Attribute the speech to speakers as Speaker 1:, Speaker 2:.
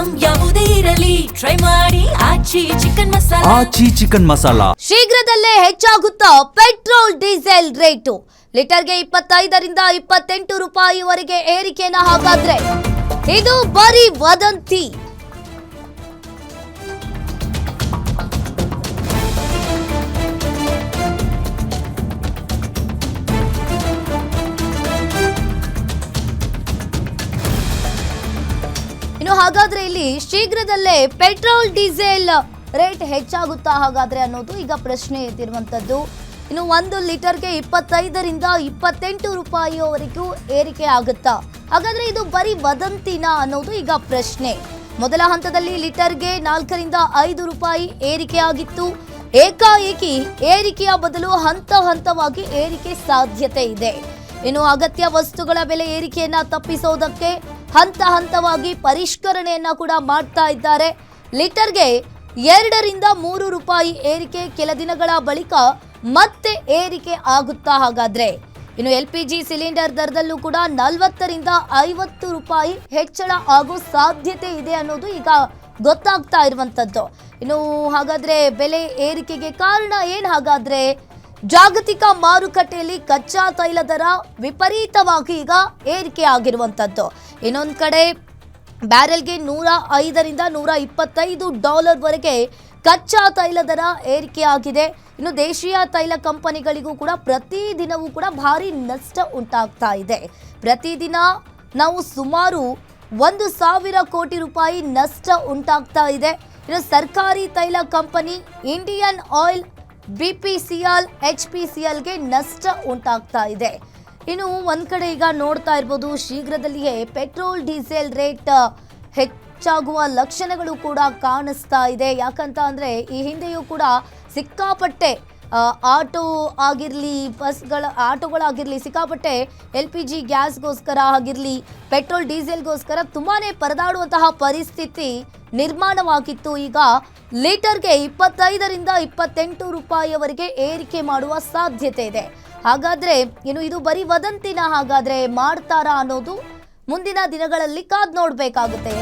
Speaker 1: Item ಯಾವುದೇ ಇರಲಿ try ಮಾಡಿ ಆಚಿ ಚಿಕನ್ ಮಸಾಲಾ.
Speaker 2: ಆಚಿ ಚಿಕನ್ ಮಸಾಲಾ.
Speaker 3: ಶೀಘ್ರದಲ್ಲೇ ಹೆಚ್ಚಾಗುತ್ತಾ ಪೆಟ್ರೋಲ್ ಡೀಸೆಲ್ ರೇಟು. ಲೀಟರ್ಗೆ 25ರಿಂದ 28 ರೂಪಾಯಿವರೆಗೆ ಏರಿಕೆನ. ಹಾಗಾದ್ರೆ ಇದು ಬರೀ ವದಂತಿ. ಇನ್ನು ಹಾಗಾದ್ರೆ ಇಲ್ಲಿ ಶೀಘ್ರದಲ್ಲೇ ಪೆಟ್ರೋಲ್ ಡೀಸೆಲ್ ರೇಟ್ ಹೆಚ್ಚಾಗುತ್ತಾ ಹಾಗಾದ್ರೆ ಅನ್ನೋದು ಈಗ ಪ್ರಶ್ನೆ ಎದ್ದಿರುವಂತದ್ದು. ಇನ್ನು 1 ಲೀಟರ್ಗೆ 25ರಿಂದ 28 ರೂಪಾಯಿವರೆಗೂ ಏರಿಕೆ ಆಗುತ್ತಾ? ಹಾಗಾದ್ರೆ ಇದು ಬರೀ ವದಂತಿನ ಅನ್ನೋದು ಈಗ ಪ್ರಶ್ನೆ. ಮೊದಲ ಹಂತದಲ್ಲಿ ಲೀಟರ್ಗೆ 4ರಿಂದ 5 ರೂಪಾಯಿ ಏರಿಕೆ ಆಗಿತ್ತು. ಏಕಾಏಕಿ ಏರಿಕೆಯ ಬದಲು ಹಂತವಾಗಿ ಏರಿಕೆ ಸಾಧ್ಯತೆ ಇದೆ. ಇನ್ನು ಅಗತ್ಯ ವಸ್ತುಗಳ ಬೆಲೆ ಏರಿಕೆಯನ್ನ ತಪ್ಪಿಸೋದಕ್ಕೆ ಹಂತವಾಗಿ ಪರಿಷ್ಕರಣೆಯನ್ನ ಕೂಡ ಮಾಡ್ತಾ ಇದ್ದಾರೆ. ಲೀಟರ್ಗೆ 2ರಿಂದ 3 ರೂಪಾಯಿ ಏರಿಕೆ ಕೆಲ ದಿನಗಳ ಬಳಿಕ ಮತ್ತೆ ಏರಿಕೆ ಆಗುತ್ತಾ ಹಾಗಾದ್ರೆ? ಇನ್ನು LPG ಸಿಲಿಂಡರ್ ದರದಲ್ಲೂ ಕೂಡ 40ರಿಂದ 50 ರೂಪಾಯಿ ಹೆಚ್ಚಳ ಆಗೋ ಸಾಧ್ಯತೆ ಇದೆ ಅನ್ನೋದು ಈಗ ಗೊತ್ತಾಗ್ತಾ ಇರುವಂತದ್ದು. ಇನ್ನು ಹಾಗಾದ್ರೆ ಬೆಲೆ ಏರಿಕೆಗೆ ಕಾರಣ ಏನ್ ಹಾಗಾದ್ರೆ? ಜಾಗತಿಕ ಮಾರುಕಟ್ಟೆಯಲ್ಲಿ ಕಚ್ಚಾ ತೈಲ ದರ ವಿಪರೀತವಾಗಿ ಈಗ ಏರಿಕೆ ಆಗಿರುವಂತದ್ದು. ಇನ್ನೊಂದು ಕಡೆ ಬ್ಯಾರೆಲ್ಗೆ $105ರಿಂದ $125 ವರೆಗೆ ಕಚ್ಚಾ ತೈಲ ದರ ಏರಿಕೆ ಆಗಿದೆ. ಇನ್ನು ದೇಶೀಯ ತೈಲ ಕಂಪನಿಗಳಿಗೂ ಕೂಡ ಪ್ರತಿದಿನವೂ ಕೂಡ ಭಾರಿ ನಷ್ಟ ಉಂಟಾಗ್ತಾ ಇದೆ. ಪ್ರತಿದಿನ ನಾವು ಸುಮಾರು 1,000 ಕೋಟಿ ರೂಪಾಯಿ ನಷ್ಟ ಉಂಟಾಗ್ತಾ ಇದೆ. ಇನ್ನು ಸರ್ಕಾರಿ ತೈಲ ಕಂಪನಿ ಇಂಡಿಯನ್ ಆಯಿಲ್, BPCL, HPCLಗೆ ನಷ್ಟ ಉಂಟಾಗ್ತಾ ಇದೆ. ಇನ್ನು ಒಂದ್ ಕಡೆ ಈಗ ನೋಡ್ತಾ ಇರ್ಬೋದು, ಶೀಘ್ರದಲ್ಲಿಯೇ ಪೆಟ್ರೋಲ್ ಡೀಸೆಲ್ ರೇಟ್ ಹೆಚ್ಚಾಗುವ ಲಕ್ಷಣಗಳು ಕೂಡ ಕಾಣಿಸ್ತಾ ಇದೆ. ಯಾಕಂತ ಅಂದ್ರೆ ಈ ಹಿಂದೆಯೂ ಕೂಡ ಸಿಕ್ಕಾಪಟ್ಟೆ ಆಟೋ ಆಗಿರಲಿ, ಆಟೋಗಳಾಗಿರಲಿ ಸಿಕ್ಕಾಪಟ್ಟೆ LPG ಗ್ಯಾಸ್ಗೋಸ್ಕರ ಆಗಿರಲಿ, ಪೆಟ್ರೋಲ್ ಡೀಸೆಲ್ಗೋಸ್ಕರ ತುಂಬಾನೇ ಪರದಾಡುವಂತಹ ಪರಿಸ್ಥಿತಿ ನಿರ್ಮಾಣವಾಗಿತ್ತು. ಈಗ ಲೀಟರ್ಗೆ 25ರಿಂದ 28 ರೂಪಾಯಿವರೆಗೆ ಏರಿಕೆ ಮಾಡುವ ಸಾಧ್ಯತೆ ಇದೆ. ಹಾಗಾದ್ರೆ ಇನ್ನು ಇದು ಬರೀ ವದಂತಿನ ಹಾಗಾದ್ರೆ ಮಾಡ್ತಾರಾ ಅನ್ನೋದು ಮುಂದಿನ ದಿನಗಳಲ್ಲಿ ಕಾದ್ ನೋಡ್ಬೇಕಾಗುತ್ತೆ.